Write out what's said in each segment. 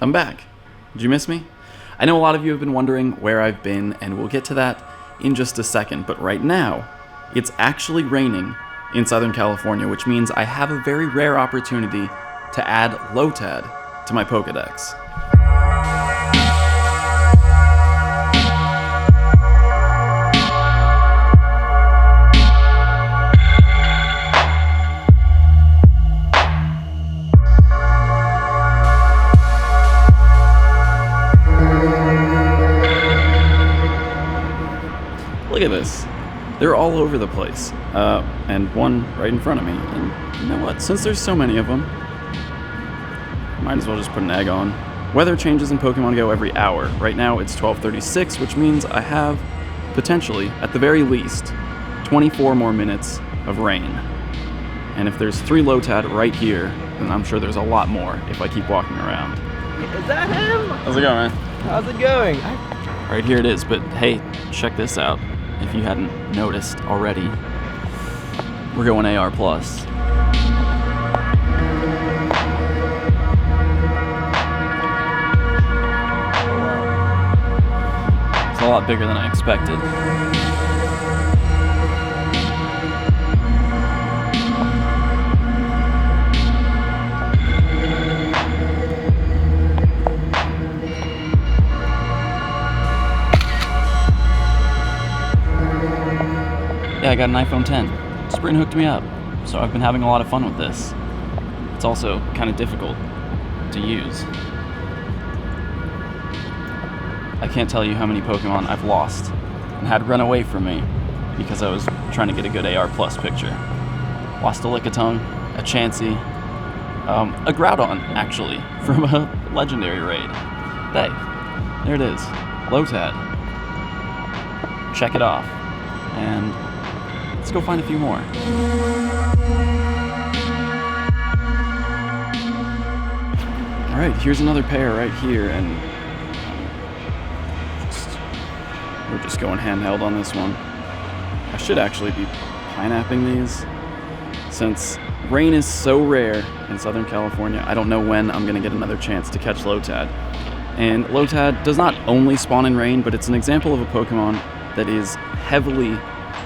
I'm back. Did you miss me? I know a lot of you have been wondering where I've been, and we'll get to that in just a second, but right now, it's actually raining in Southern California, which means I have a very rare opportunity to add Lotad to my Pokedex. Look at this. They're all over the place. And one right in front of me. And you know what? Since there's so many of them, might as well just put an egg on. Weather changes in Pokemon Go every hour. Right now it's 12:36, which means I have, potentially, at the very least, 24 more minutes of rain. And if there's 3 Lotad right here, then I'm sure there's a lot more if I keep walking around. Is that him? How's it going, man? How's it going? Right here it is, but hey, check this out. If you hadn't noticed already, we're going AR+. It's a lot bigger than I expected. Yeah, I got an iPhone 10. Sprint hooked me up, so I've been having a lot of fun with this. It's also kind of difficult to use. I can't tell you how many Pokemon I've lost and had run away from me because I was trying to get a good AR+ picture. Lost a Lickitung, a Chansey, a Groudon, actually, from a legendary raid. Hey, there it is. Lotad. Check it off. And let's go find a few more. Alright, here's another pair right here, and we're just going handheld on this one. I should actually be pineapping these. Since rain is so rare in Southern California, I don't know when I'm going to get another chance to catch Lotad. And Lotad does not only spawn in rain, but it's an example of a Pokemon that is heavily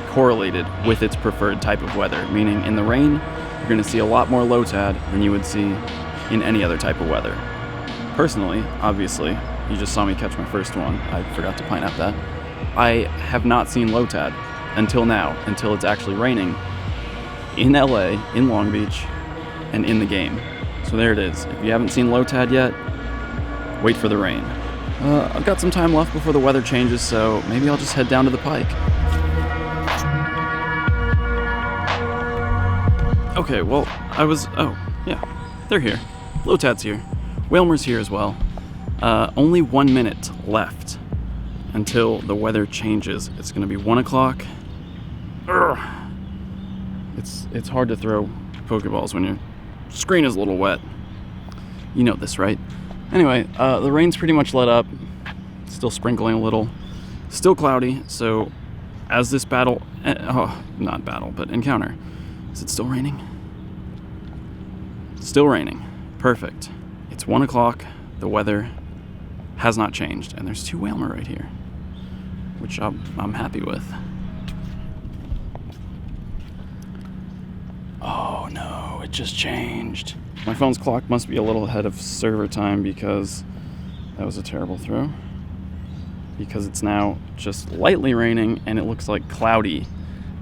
correlated with its preferred type of weather, meaning in the rain, you're going to see a lot more Lotad than you would see in any other type of weather. Personally, obviously, you just saw me catch my first one. I forgot to pineapple that. I have not seen Lotad until now, until it's actually raining in LA, in Long Beach, and in the game. So there it is. If you haven't seen Lotad yet, wait for the rain. I've got some time left before the weather changes, so maybe I'll just head down to the pike. Okay, well, oh, yeah, they're here. Lotad's here. Wailmer's here as well. Only 1 minute left until the weather changes. It's gonna be 1 o'clock. It's hard to throw Pokeballs when your screen is a little wet. You know this, right? Anyway, the rain's pretty much let up. Still sprinkling a little. Still cloudy, so as this not battle, but encounter. Is it still raining? Still raining. Perfect. It's 1 o'clock. The weather has not changed, and there's 2 Wailmer right here, which I'm happy with. Oh no, it just changed. My phone's clock must be a little ahead of server time because that was a terrible throw. Because it's now just lightly raining, and it looks like cloudy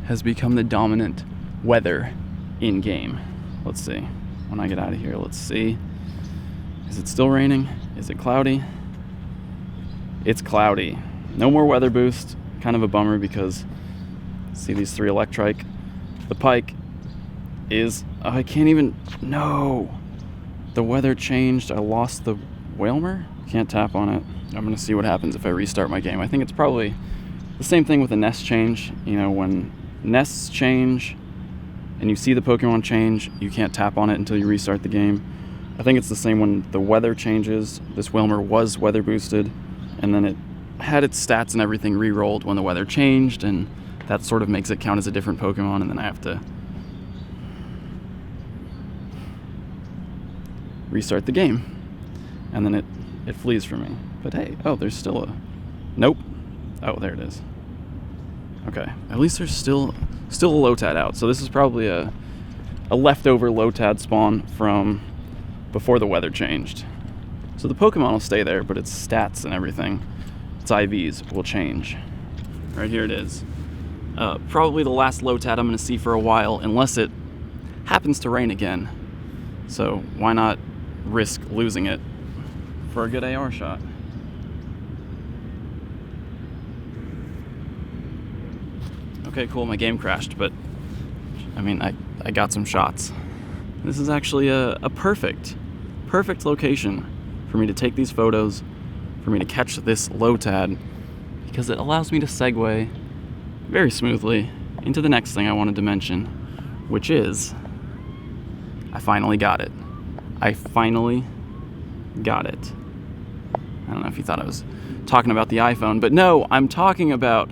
has become the dominant weather in game. Let's see. When I get out of here, let's see. Is it still raining? Is it cloudy? It's cloudy. No more weather boost. Kind of a bummer because see these 3 Electrike. The Pike is, I can't even, no. The weather changed. I lost the Wailmer. Can't tap on it. I'm gonna see what happens if I restart my game. I think it's probably the same thing with a nest change. You know, when nests change and you see the Pokemon change, you can't tap on it until you restart the game. I think it's the same when the weather changes. This Wailmer was weather boosted, and then it had its stats and everything re-rolled when the weather changed, and that sort of makes it count as a different Pokemon, and then I have to restart the game. And then it it flees from me. But hey, oh, there's still a... Nope. Oh, there it is. Okay, at least there's still a Lotad out. So this is probably a leftover Lotad spawn from before the weather changed. So the Pokemon will stay there, but its stats and everything, its IVs, will change. Right here it is. Probably the last Lotad I'm going to see for a while, unless it happens to rain again. So why not risk losing it for a good AR shot? Okay, cool, my game crashed, but I mean, I got some shots. This is actually a perfect location for me to take these photos, for me to catch this Lotad, because it allows me to segue very smoothly into the next thing I wanted to mention, which is I finally got it. I finally got it. I don't know if you thought I was talking about the iPhone, but no, I'm talking about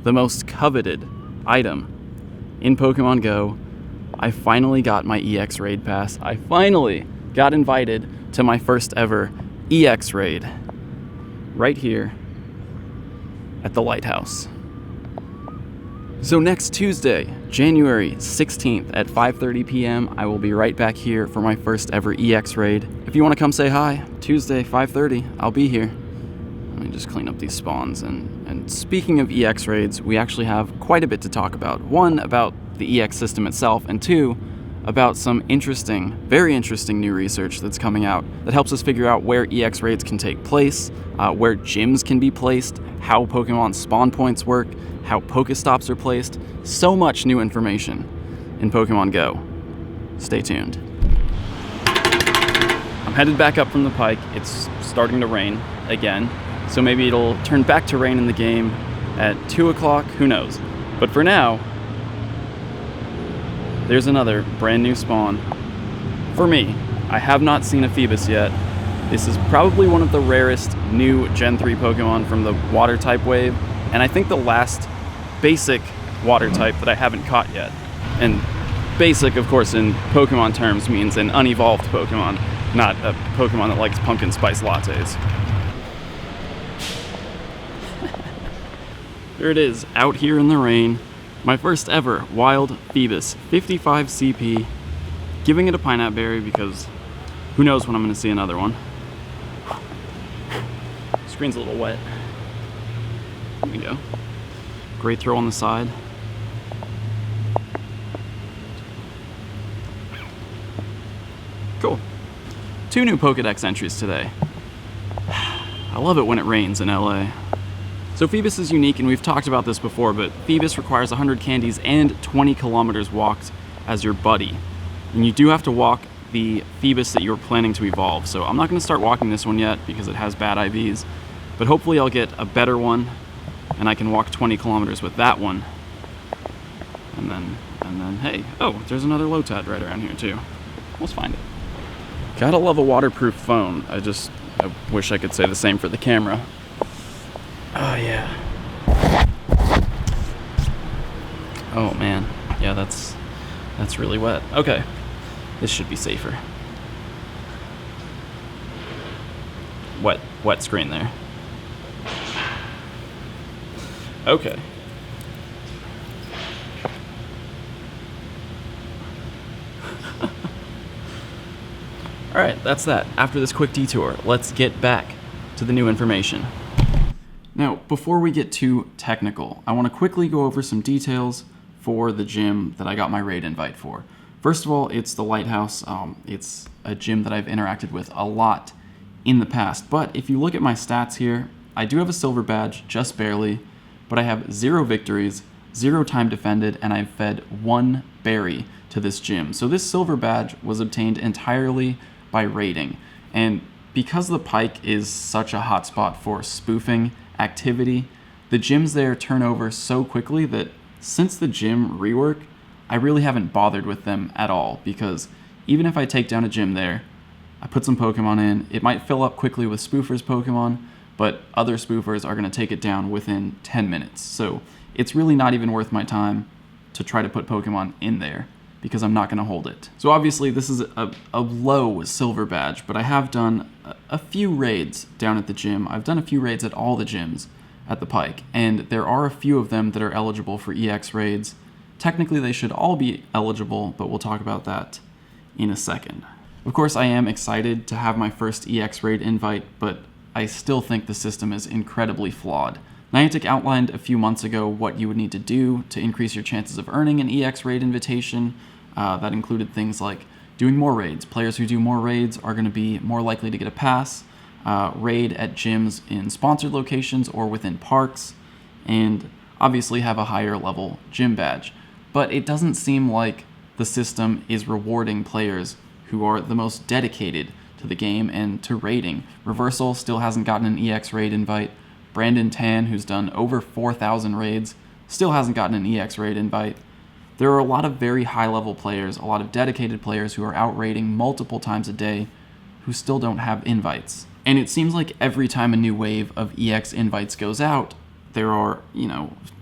the most coveted item in Pokemon Go. I finally got my EX Raid Pass. I finally got invited to my first ever EX Raid right here at the Lighthouse. So next Tuesday, January 16th at 5:30 p.m., I will be right back here for my first ever EX Raid. If you want to come say hi, Tuesday, 5:30, I'll be here. Let me just clean up these spawns. And speaking of EX Raids, we actually have quite a bit to talk about. One, about the EX system itself, and two, about some interesting, very interesting new research that's coming out that helps us figure out where EX Raids can take place, where gyms can be placed, how Pokemon spawn points work, how Pokestops are placed. So much new information in Pokemon Go. Stay tuned. I'm headed back up from the pike. It's starting to rain again, so maybe it'll turn back to rain in the game at 2 o'clock, who knows. But for now, there's another brand new spawn. For me, I have not seen a Phoebus yet. This is probably one of the rarest new Gen 3 Pokemon from the water type wave, and I think the last basic water type that I haven't caught yet. And basic, of course, in Pokemon terms means an unevolved Pokemon, not a Pokemon that likes pumpkin spice lattes. There it is, out here in the rain. My first ever wild Phoebus, 55 CP. Giving it a pineapple berry because who knows when I'm going to see another one. Screen's a little wet. There we go. Great throw on the side. Cool. 2 new Pokedex entries today. I love it when it rains in LA. So Phoebus is unique, and we've talked about this before, but Phoebus requires 100 candies and 20 kilometers walked as your buddy. And you do have to walk the Phoebus that you're planning to evolve. So I'm not going to start walking this one yet because it has bad IVs, but hopefully I'll get a better one and I can walk 20 kilometers with that one. And then, hey, oh, there's another Lotad right around here too. Let's find it. Gotta love a waterproof phone. I wish I could say the same for the camera. Oh yeah. Oh man, yeah, that's really wet. Okay, this should be safer. Wet screen there. Okay. All right, that's that. After this quick detour, let's get back to the new information. Now, before we get too technical, I want to quickly go over some details for the gym that I got my raid invite for. First of all, it's the Lighthouse. It's a gym that I've interacted with a lot in the past, but if you look at my stats here, I do have a silver badge, just barely, but I have 0 victories, 0 time defended, and I've fed 1 berry to this gym. So this silver badge was obtained entirely by raiding, and because the pike is such a hotspot for spoofing activity, the gyms there turn over so quickly that since the gym rework, I really haven't bothered with them at all, because even if I take down a gym there, I put some Pokemon in, it might fill up quickly with spoofers Pokemon, but other spoofers are going to take it down within 10 minutes. So it's really not even worth my time to try to put Pokemon in there, because I'm not going to hold it. So obviously this is a low silver badge, but I have done a few raids down at the gym. I've done a few raids at all the gyms at the Pike, and there are a few of them that are eligible for EX raids. Technically they should all be eligible, but we'll talk about that in a second. Of course I am excited to have my first EX raid invite, but I still think the system is incredibly flawed. Niantic outlined a few months ago what you would need to do to increase your chances of earning an EX raid invitation. That included things like doing more raids. Players who do more raids are going to be more likely to get a pass, raid at gyms in sponsored locations or within parks, and obviously have a higher level gym badge. But it doesn't seem like the system is rewarding players who are the most dedicated to the game and to raiding. Reversal still hasn't gotten an EX raid invite. Brandon Tan, who's done over 4,000 raids, still hasn't gotten an EX raid invite. There are a lot of very high-level players, a lot of dedicated players who are out raiding multiple times a day who still don't have invites. And it seems like every time a new wave of EX invites goes out, there are,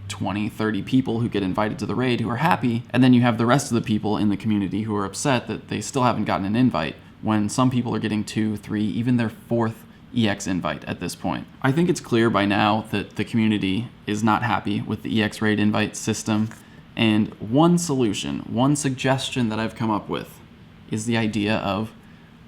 20, 30 people who get invited to the raid who are happy, and then you have the rest of the people in the community who are upset that they still haven't gotten an invite, when some people are getting 2, 3, even their 4th EX invite at this point. I think it's clear by now that the community is not happy with the EX raid invite system, and one solution, one suggestion that I've come up with is the idea of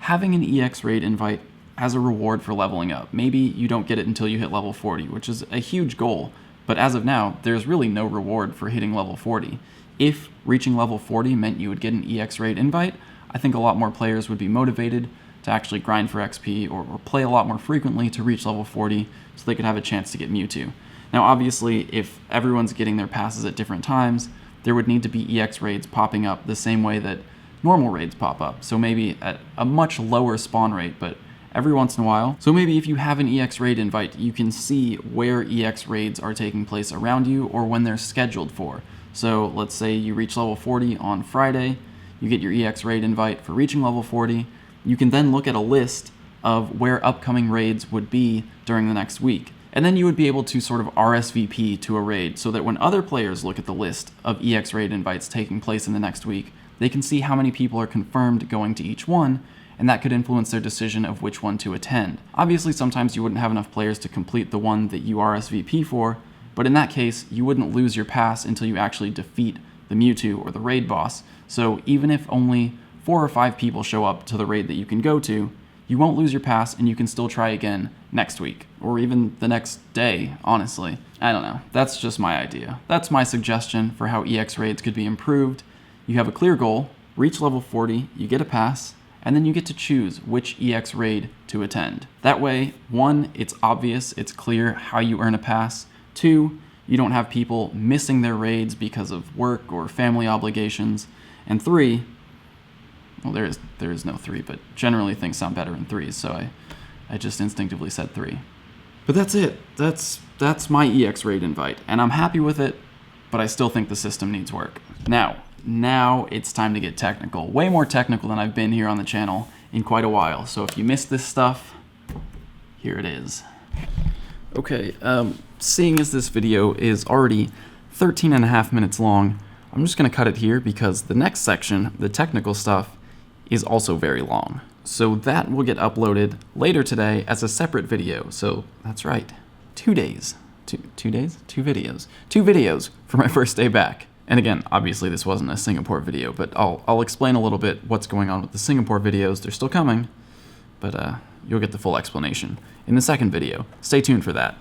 having an EX raid invite as a reward for leveling up. Maybe you don't get it until you hit level 40, which is a huge goal, but as of now, there's really no reward for hitting level 40. If reaching level 40 meant you would get an EX raid invite, I think a lot more players would be motivated to actually grind for XP or play a lot more frequently to reach level 40 so they could have a chance to get Mewtwo. Now obviously, if everyone's getting their passes at different times, there would need to be EX raids popping up the same way that normal raids pop up. So maybe at a much lower spawn rate, but every once in a while. So maybe if you have an EX raid invite, you can see where EX raids are taking place around you or when they're scheduled for. So let's say you reach level 40 on Friday, you get your EX raid invite for reaching level 40. You can then look at a list of where upcoming raids would be during the next week. And then you would be able to sort of RSVP to a raid so that when other players look at the list of EX raid invites taking place in the next week, they can see how many people are confirmed going to each one, and that could influence their decision of which one to attend. Obviously, sometimes you wouldn't have enough players to complete the one that you RSVP for, but in that case, you wouldn't lose your pass until you actually defeat the Mewtwo or the raid boss. So even if only 4 or 5 people show up to the raid that you can go to, you won't lose your pass and you can still try again next week, or even the next day, honestly. I don't know, that's just my idea. That's my suggestion for how EX raids could be improved. You have a clear goal, reach level 40, you get a pass, and then you get to choose which EX raid to attend. That way, 1, it's obvious, it's clear how you earn a pass. 2, you don't have people missing their raids because of work or family obligations. And 3, well, there is no 3, but generally things sound better in 3s, so I just instinctively said 3. But that's it. That's my EX raid invite, and I'm happy with it, but I still think the system needs work. Now it's time to get technical. Way more technical than I've been here on the channel in quite a while. So if you missed this stuff, here it is. Okay, seeing as this video is already 13.5 minutes long, I'm just gonna cut it here because the next section, the technical stuff, is also very long. So that will get uploaded later today as a separate video. So that's right, 2 days. 2 days? 2 videos. 2 videos for my first day back. And again, obviously this wasn't a Singapore video, but I'll explain a little bit what's going on with the Singapore videos. They're still coming, but you'll get the full explanation in the second video. Stay tuned for that.